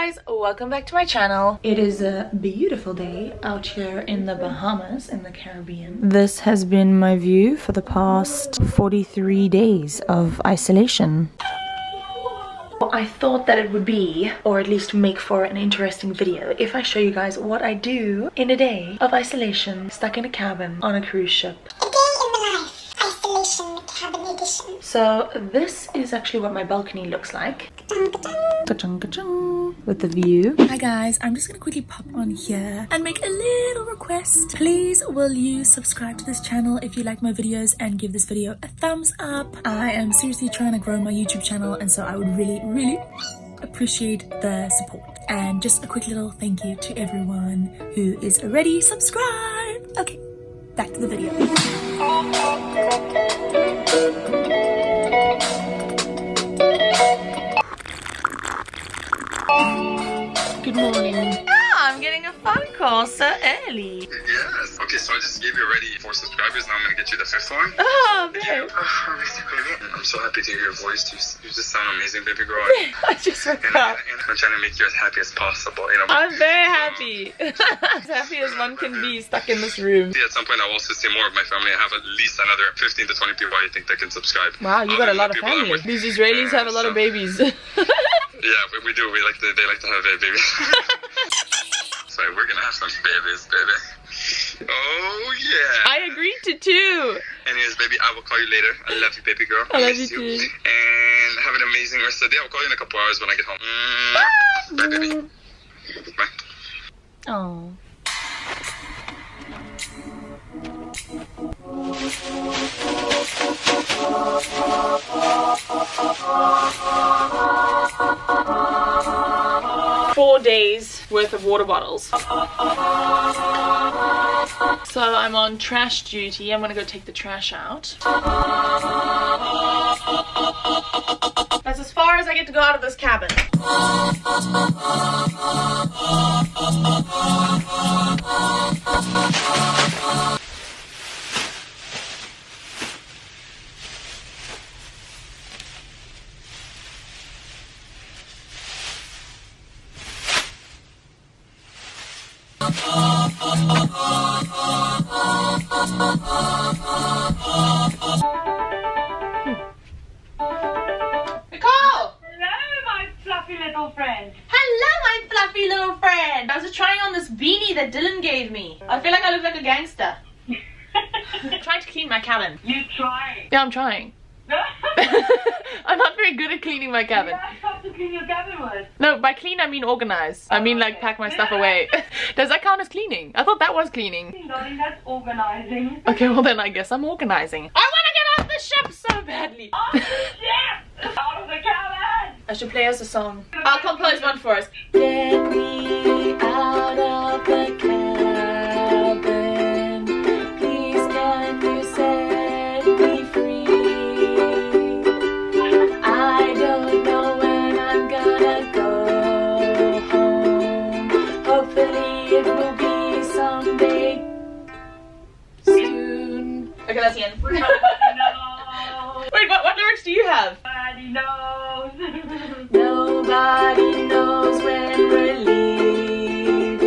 guys, welcome back to my channel. It is a beautiful day out here in the Bahamas in the Caribbean. This has been my view for the past 43 days of isolation. I thought that it would be, or at least make for an interesting video, if I show you guys what I do in a day of isolation stuck in a cabin on a cruise ship. A day in the life, isolation cabin edition. So this is actually what my balcony looks like. Ka-chung, ka-chung, with the view. Hi guys, I'm just gonna quickly pop on here and make a little request. Please will you subscribe to this channel if you like my videos and give this video a thumbs up. I am seriously trying to grow my YouTube channel, and so I would really appreciate the support. And just a quick little thank you to everyone who is already subscribed. Okay, back to the video. Good morning. I'm getting a phone call so early. Yes. Okay, so I just gave you already 4 subscribers. Now I'm gonna get you the 5th one. Oh, babe. I'm so happy to hear your voice. You just sound amazing, baby girl. I just woke And up. I'm trying to make you as happy as possible. You know. I'm very happy. As happy as one can be stuck in this room. At some point, I'll also see more of my family. I have at least another 15 to 20 people I think that can subscribe. Wow, you got a lot of People that family. would- These Israelis have a lot of babies. Yeah, we do. They like to have babies. So we're gonna have some babies, baby. Oh yeah. I agreed to 2. Anyways, baby, I will call you later. I love you, baby girl. I love miss you too. And have an amazing rest of the day. I'll call you in a couple hours when I get home. Bye, baby. Bye. Oh. Four days worth of water bottles. So I'm on trash duty. I'm gonna go take the trash out. That's as far as I get to go out of this cabin. Hello, my fluffy little friend. I was just trying on this beanie that Dylan gave me. I feel like I look like a gangster. I'm trying to clean my cabin. You try. Yeah, I'm trying. I'm not very good at cleaning my cabin. That's how to clean your cabin with. No, by clean I mean organize. I mean like pack my stuff away. Does that count as cleaning? I thought that was cleaning. Darling, that's organizing. Okay, well then I guess I'm organizing. I want to get off the ship so badly. Oh shit! Out of the cabin! I should play us a song. I'll compose one for us. Get me out of the cabin. Please can you set me free? I don't know when I'm gonna go home. Hopefully it will be someday soon. Okay, that's the end. Nobody knows. Wait, what lyrics do you have? Nobody knows. Nobody knows when we're leaving.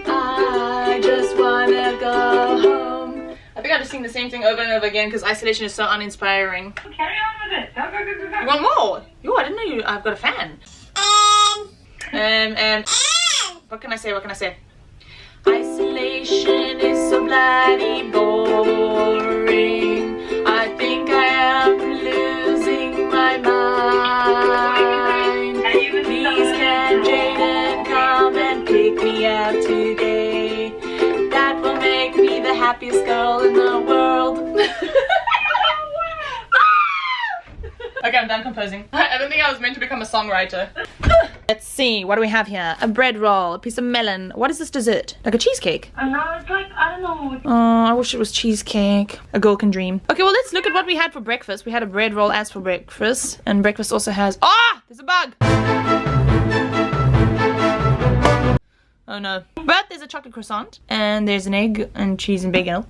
I just wanna go home. I think I just sing the same thing over and over again because isolation is so uninspiring. Carry on with it. Go, go, go, go, go. You want more? Yo, I didn't know I've got a fan. What can I say? What can I say? Isolation is so bloody boring. I think I am losing my mind. Please can Jaden come and pick me up today? That will make me the happiest girl in the world. Okay, I'm done composing. I don't think I was meant to become a songwriter. Let's see, what do we have here? A bread roll, a piece of melon. What is this dessert? Like a cheesecake? No, it's like, I don't know. Oh, I wish it was cheesecake. A girl can dream. Okay, well, let's look at what we had for breakfast. We had a bread roll as for breakfast. And breakfast also has... Ah! There's a bug! Oh, no. But there's a chocolate croissant. And there's an egg and cheese and bacon.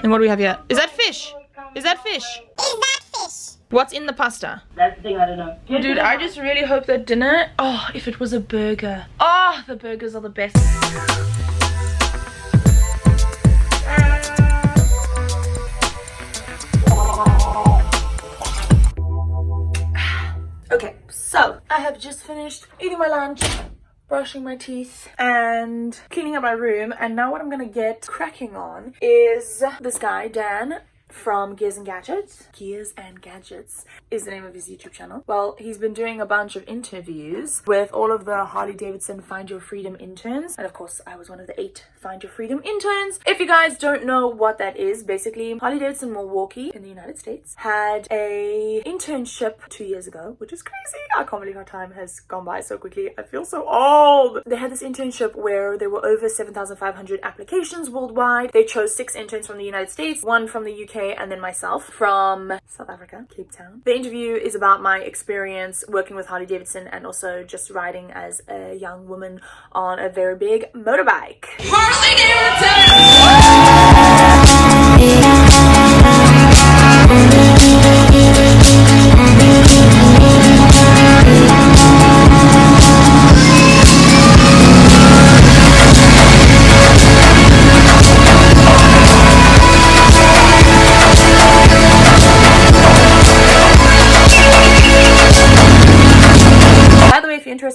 And what do we have here? Is that fish? Is that fish? Is that fish? What's in the pasta? That's the thing, I don't know. Dude, I just really hope that dinner... Oh, if it was a burger. Oh, the burgers are the best. Okay, so I have just finished eating my lunch, brushing my teeth, and cleaning up my room. And now what I'm gonna get cracking on is this guy, Dan, from Gears and Gadgets. Gears and Gadgets is the name of his YouTube channel. Well, he's been doing a bunch of interviews with all of the Harley Davidson Find Your Freedom interns. And of course, I was one of the 8 Find Your Freedom interns. If you guys don't know what that is, basically Harley Davidson Milwaukee in the United States had a internship 2 years ago, which is crazy. I can't believe how time has gone by so quickly. I feel so old. They had this internship where there were over 7,500 applications worldwide. They chose 6 interns from the United States, 1 from the UK, and then myself from South Africa, Cape Town. The interview is about my experience working with Harley Davidson and also just riding as a young woman on a very big motorbike. Harley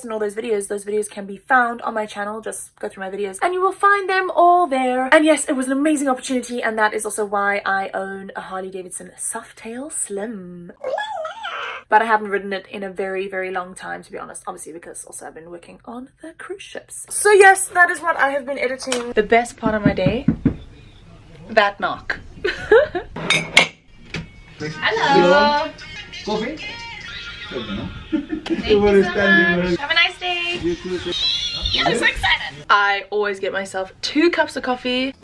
in all those videos can be found on my channel. Just go through my videos and you will find them all there. And yes, it was an amazing opportunity, and that is also why I own a Harley Davidson Softail Slim. But I haven't ridden it in a very, very long time, to be honest. Obviously, because also I've been working on the cruise ships. So yes, that is what I have been editing. The best part of my day, that knock. Hello. Coffee? Thank you so much. Have a nice day. You too. I'm so excited. I always get myself 2 cups of coffee.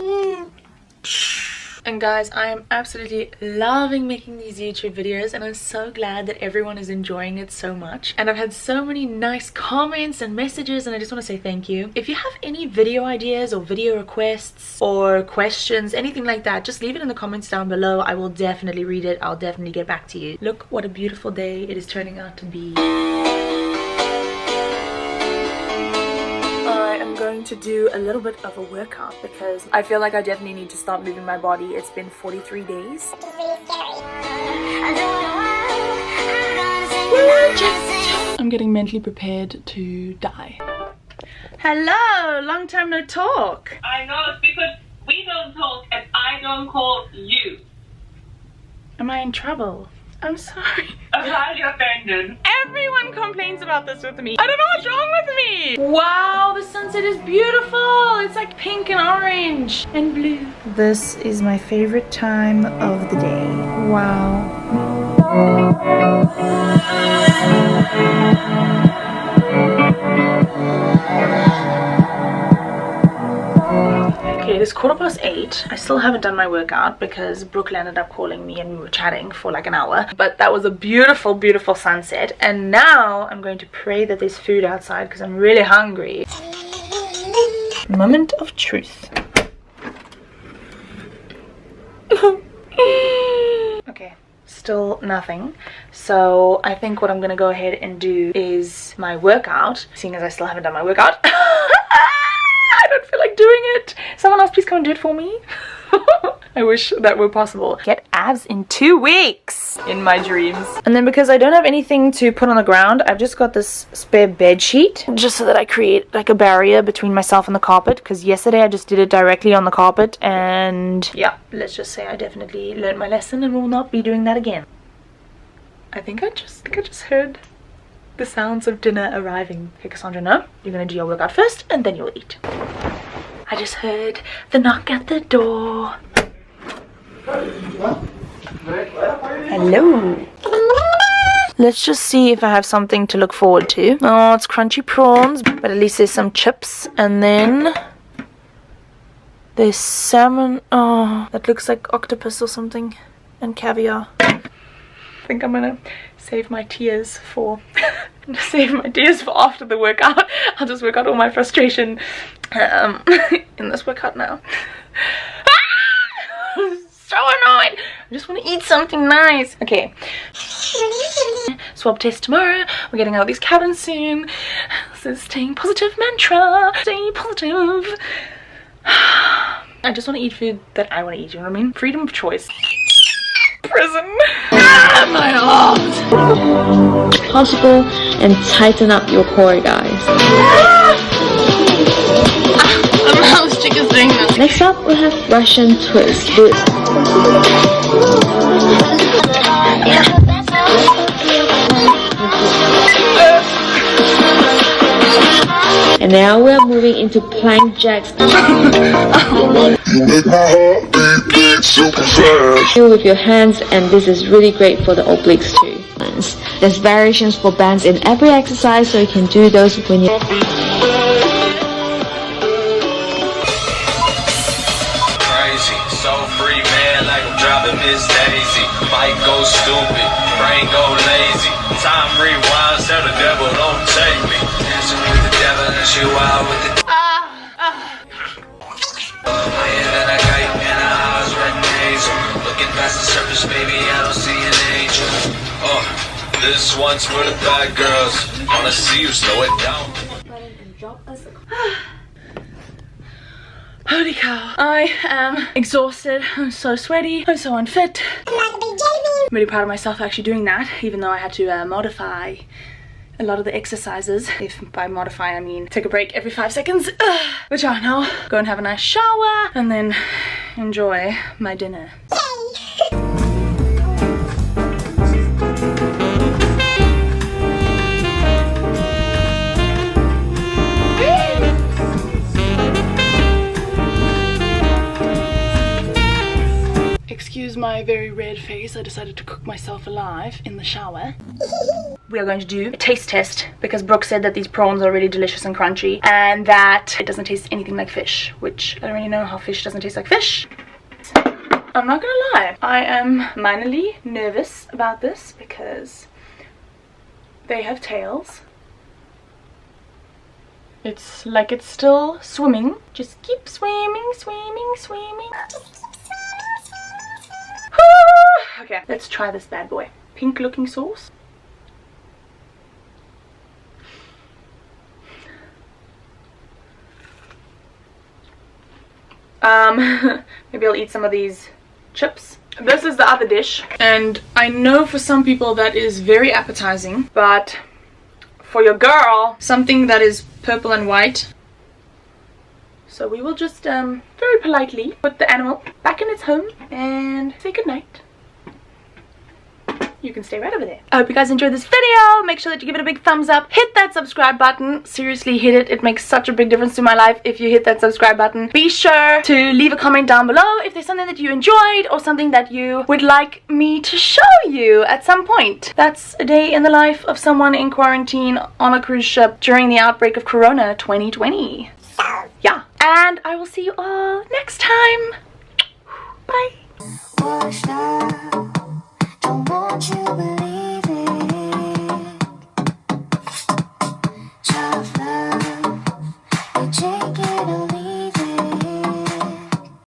And guys, I am absolutely loving making these YouTube videos, and I'm so glad that everyone is enjoying it so much. And I've had so many nice comments and messages, and I just want to say thank you. If you have any video ideas or video requests or questions, anything like that, just leave it in the comments down below. I will definitely read it. I'll definitely get back to you. Look what a beautiful day it is turning out to be. I'm going to do a little bit of a workout because I feel like I definitely need to start moving my body. It's been 43 days. I'm getting mentally prepared to die. Hello, long time no talk. I know, it's because we don't talk and I don't call you. Am I in trouble? I'm sorry. I'm highly offended. Everyone complains about this with me. I don't know what's wrong with me. Wow, the sunset is beautiful. It's like pink and orange and blue. This is my favorite time of the day. Wow. Okay, it is 8:15. I still haven't done my workout because Brooke ended up calling me and we were chatting for like an hour. But that was a beautiful, beautiful sunset. And now I'm going to pray that there's food outside because I'm really hungry. Moment of truth. Okay, still nothing. So I think what I'm going to go ahead and do is my workout, seeing as I still haven't done my workout. I don't feel like doing it. Someone else please come and do it for me. I wish that were possible. Get abs in 2 weeks in my dreams. And then because I don't have anything to put on the ground, I've just got this spare bed sheet just so that I create like a barrier between myself and the carpet, because yesterday I just did it directly on the carpet, and yeah, let's just say I definitely learned my lesson and will not be doing that again. I think I just heard the sounds of dinner arriving. Okay, Cassandra, no, you're gonna do your workout first and then you'll eat. I just heard the knock at the door. Hello. Let's just see if I have something to look forward to. Oh, it's crunchy prawns, but at least there's some chips, and then there's salmon. Oh, that looks like octopus or something, and caviar. I think I'm gonna save my tears for after the workout. I'll just work out all my frustration in this workout now. So annoyed. I just want to eat something nice. Okay. Swab test tomorrow. We're getting out of these cabins soon. This is staying positive mantra. Stay positive. I just want to eat food that I want to eat, you know what I mean? Freedom of choice. Prison. My heart. Possible, and tighten up your core, guys. The mouse chick is doing this. Next up, we have Russian twist. And now we're moving into plank jacks. Feel with your hands, and this is really great for the obliques too. There's variations for bands in every exercise, so you can do those when you crazy, so free man, like I'm dropping Miss Daisy. Might go stupid, brain go lazy. Time rewind, so the devil don't take me. Dancing with the devil and she wild with the higher than a kite and her eyes red nasal. Looking past the surface, baby, I don't see an angel. This one's for the bad girls. Wanna see you slow it down. Holy cow. I am exhausted. I'm so sweaty. I'm so unfit. I'm really proud of myself for actually doing that, even though I had to modify a lot of the exercises. If by modify I mean take a break every 5 seconds. But yeah, now go and have a nice shower and then enjoy my dinner. Excuse my very red face, I decided to cook myself alive in the shower. We are going to do a taste test because Brooke said that these prawns are really delicious and crunchy and that it doesn't taste anything like fish, which I don't really know how fish doesn't taste like fish. I'm not gonna lie, I am minorly nervous about this because they have tails. It's like it's still swimming. Just keep swimming, swimming, swimming. Okay, let's try this bad boy. Pink looking sauce. Maybe I'll eat some of these chips. This is the other dish, and I know for some people that is very appetizing, but for your girl, something that is purple and white. So we will just very politely put the animal back in its home and say goodnight. You can stay right over there. I hope you guys enjoyed this video. Make sure that you give it a big thumbs up. Hit that subscribe button. Seriously, hit it. It makes such a big difference to my life if you hit that subscribe button. Be sure to leave a comment down below if there's something that you enjoyed or something that you would like me to show you at some point. That's a day in the life of someone in quarantine on a cruise ship during the outbreak of Corona 2020. Yeah. And I will see you all next time. Bye.